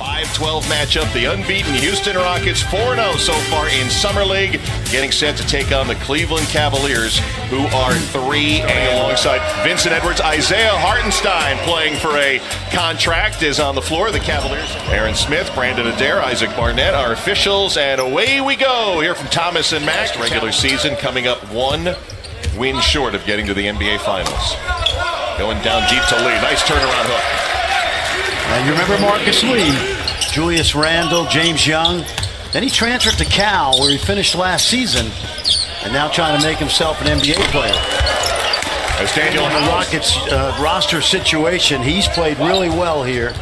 5-12 matchup. The unbeaten Houston Rockets 4-0 so far in Summer League, getting set to take on the Cleveland Cavaliers, who are 3-0. Alongside Vincent Edwards, Isaiah Hartenstein playing for a contract is on the floor. The Cavaliers, Aaron Smith, Brandon Adair, Isaac Barnett, our officials, and away we go here from Thomas and Mack. Regular season coming up 1 win short of getting to the NBA Finals. Going down deep to Lee. Nice turnaround hook. And you remember Marcus Lee, Julius Randle, James Young. Then he transferred to Cal, where he finished last season, and now trying to make himself an NBA player. As Daniel in the Rockets roster situation, he's played really well here.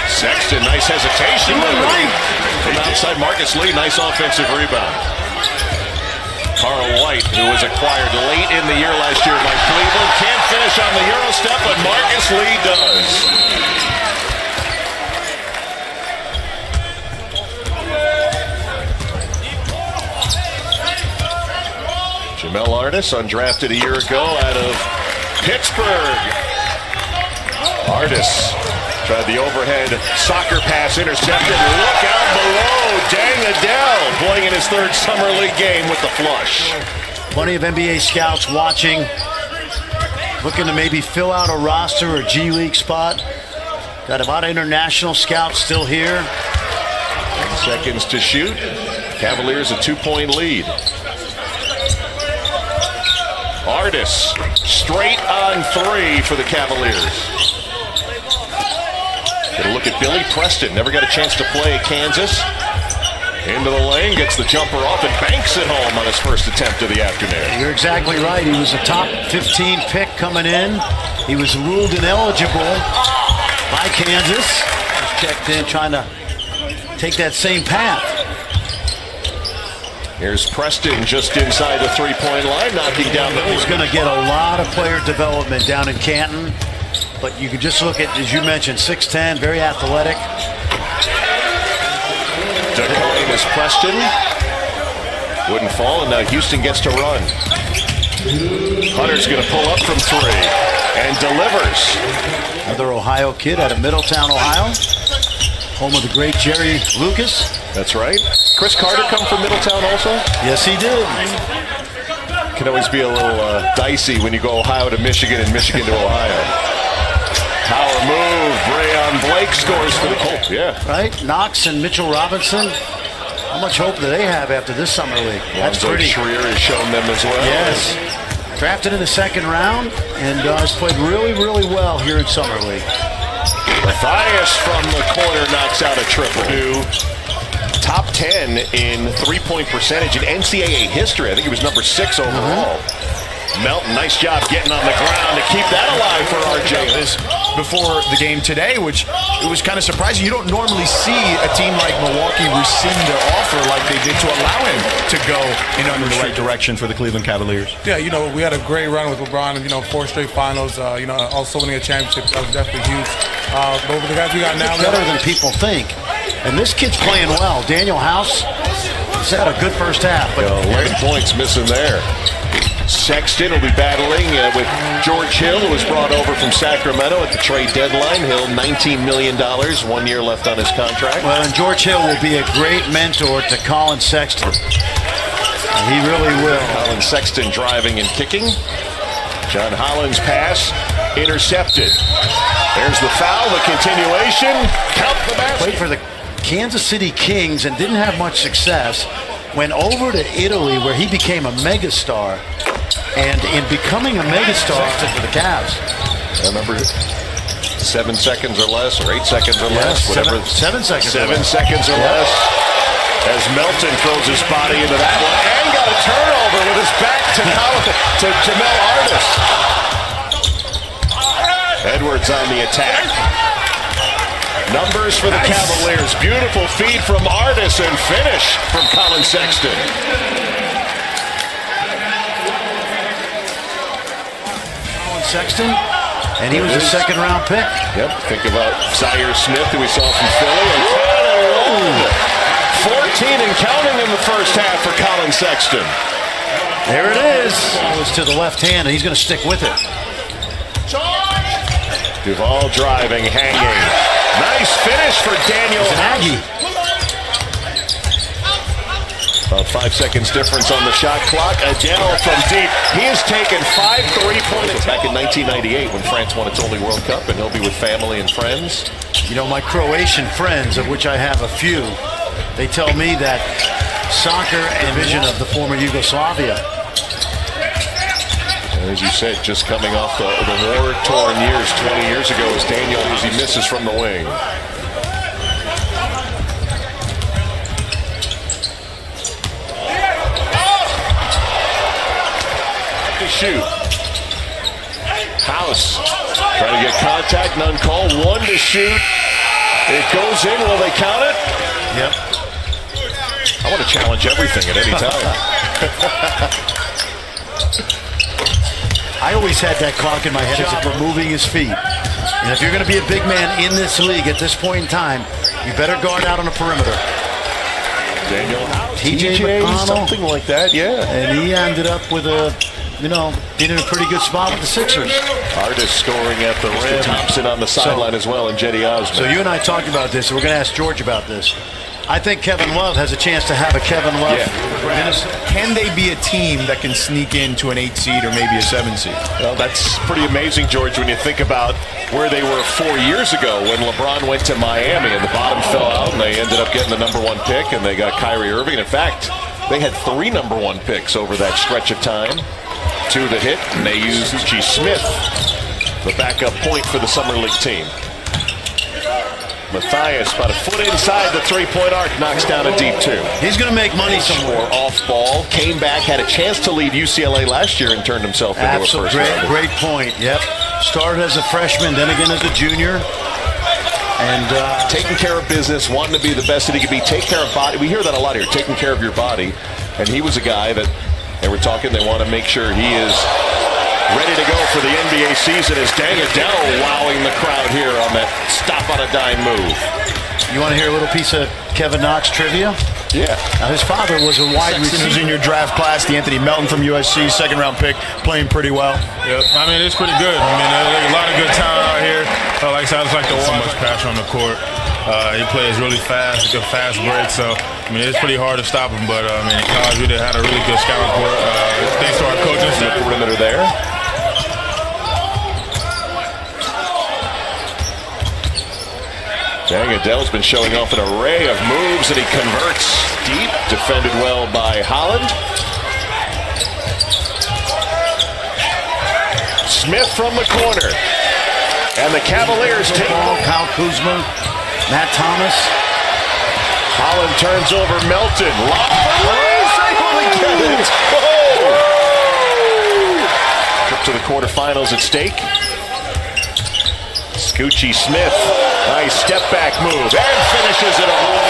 Sexton, nice hesitation. From outside, Marcus Lee, nice offensive rebound. Carl White, who was acquired late in the year last year by Cleveland, can't finish on the Euro step, but Marcus Lee does. Jamel Artis, undrafted a year ago out of Pittsburgh. Artis tried the overhead soccer pass, intercepted. Look out below. Deng Adel playing in his 3rd Summer League game with the flush. Plenty of NBA scouts watching, looking to maybe fill out a roster or G League spot. Got a lot of international scouts still here. 10 seconds to shoot. Cavaliers a 2-point lead. Artis straight on 3 for the Cavaliers. Get a look at Billy Preston. Never got a chance to play at Kansas. Into the lane, gets the jumper off and banks it home on his first attempt of the afternoon. You're exactly right. He was a top 15 pick coming in. He was ruled ineligible by Kansas. Just checked in, trying to take that same path. Here's Preston just inside the 3-point line, knocking down the... He's going to get a lot of player development down in Canton. But you can just look at, as you mentioned, 6'10", very athletic. Decoying is Preston. Wouldn't fall, and now Houston gets to run. Hunter's going to pull up from 3 and delivers. Another Ohio kid out of Middletown, Ohio. Home of the great Jerry Lucas. That's right. Chris Carter come from Middletown also? Yes, he did. Can always be a little dicey when you go Ohio to Michigan and Michigan to Ohio. Power move. Rayon Blake scores for the Colts. Yeah. Right? Knox and Mitchell Robinson. How much hope do they have after this Summer League? That's pretty. Schreier has shown them as well. Yes. Drafted in the 2nd round and has played really, really well here in Summer League. Matthias from the corner knocks out a triple. Top 10 in 3-point percentage in NCAA history. I think he was number 6 overall. Melton, nice job getting on the ground to keep that alive for RJ. Before the game today, which it was kind of surprising. You don't normally see a team like Milwaukee rescind their offer like they did to allow him to go in the right direction for the Cleveland Cavaliers. Yeah, you know, we had a great run with LeBron, 4 straight finals, also winning a championship. That was definitely huge. But with the guys we got now, better than people think. And this kid's playing well. Daniel House has had a good first half. But 11 points missing there. Sexton will be battling with George Hill, who was brought over from Sacramento at the trade deadline. Hill, $19 million, 1 year left on his contract. Well, and George Hill will be a great mentor to Colin Sexton. He really will. Colin Sexton driving and kicking. John Holland's pass intercepted. There's the foul, the continuation. Count the basket. Played for the Kansas City Kings and didn't have much success. Went over to Italy, where he became a megastar. And in becoming a megastar for the Cavs. I remember 7 seconds or less, or 8 seconds or less, whatever. 7 seconds. 7 seconds or less. As Melton throws his body into that one and got a turnover with his back to Jamel Artis. Edwards on the attack. Numbers for the Cavaliers. Beautiful feed from Artis and finish from Colin Sexton. Sexton, and he was a 2nd round pick. Yep, think about Zaire Smith, who we saw from Philly. And 14 and counting in the first half for Colin Sexton. There it is. It was to the left hand, and he's going to stick with it. Duval driving, hanging. Nice finish for Daniel. It's an Aggie. About 5 seconds difference on the shot clock. Adele from deep. He has taken 5 3-pointers back in 1998 when France won its only World Cup, and he'll be with family and friends. You know, my Croatian friends, of which I have a few, they tell me that soccer and vision of the former Yugoslavia. As you said, just coming off the war-torn years 20 years ago as Daniel Uzi misses from the wing. To shoot. House trying to get contact, none called. 1 to shoot. It goes in. Will they count it? Yep. I want to challenge everything at any time. I always had that clock in my head as if we're moving his feet. And if you're going to be a big man in this league at this point in time, you better guard out on the perimeter. Daniel House, TJ McConnell, something like that, yeah. And he ended up with a, you know, being in a pretty good spot with the Sixers. Artist scoring at the rim. Thompson on the sideline as well, and Jetty Osman. So you and I talked about this, and we're going to ask George about this. I think Kevin Love has a chance to have a Kevin Love. Yeah. Can they be a team that can sneak into an 8 seed or maybe a 7 seed? Well, that's pretty amazing, George, when you think about where they were 4 years ago when LeBron went to Miami and the bottom fell out and they ended up getting the #1 pick and they got Kyrie Irving. In fact, they had 3 #1 picks over that stretch of time. 2 to hit, and they used G. Smith, the backup point for the Summer League team. Matthias, about a foot inside the 3-point arc, knocks down a deep 2. He's going to make money somewhere. Off ball, came back, had a chance to lead UCLA last year and turned himself into a first rounder. Great point. Yep. Started as a freshman, then again as a junior. And taking care of business, wanting to be the best that he could be, take care of body. We hear that a lot here, taking care of your body. And he was a guy that they were talking, they want to make sure he is ready to go for the NBA season as Dang Adele wowing the crowd here on that stop on a dime move. You want to hear a little piece of Kevin Knox trivia? Yeah. Now, his father was a wide receiver in your draft class. The Anthony Melton from USC, 2nd-round pick, playing pretty well. Yep. I mean, it's pretty good. I mean, there's a lot of good talent out here. Like I said, I just like to watch. So much passion on the court. He plays really fast, good fast break. So, I mean, it's pretty hard to stop him. But, I mean, in college, we had a really good scout report. Thanks to our coaching staff. Perimeter there. Dang, Adele's been showing off an array of moves that he converts deep. Defended well by Holland. Smith from the corner. And the Cavaliers take the ball. Kyle Kuzma, Matt Thomas. Holland turns over Melton. Lob for Lee. Able to get it. Whoa! Trip to the quarterfinals at stake. Scoochie Smith, nice step back move, and finishes it off.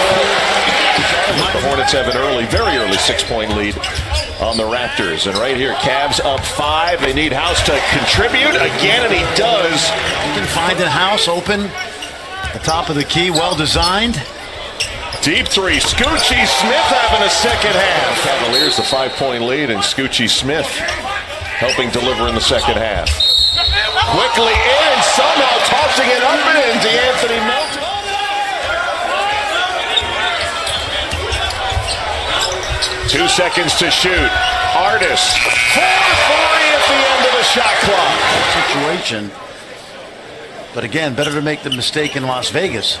The Hornets have an early, very early 6-point lead on the Raptors. And right here, Cavs up 5. They need House to contribute again, and he does. Finding House open at the top of the key, well designed. Deep 3, Scoochie Smith having a second half. Cavaliers the 5-point lead, and Scoochie Smith helping deliver in the second half. Quickly in, somehow tossing it up and in to Anthony Melton. Two seconds to shoot. Artist, 4-3 at the end of the shot clock. Situation. But again, better to make the mistake in Las Vegas.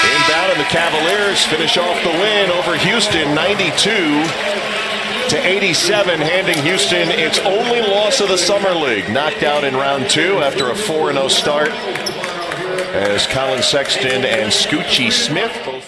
Inbound, and the Cavaliers finish off the win over Houston, 92-87, handing Houston its only loss of the Summer League. Knocked out in round 2 after a 4-0 start as Colin Sexton and Scoochie Smith both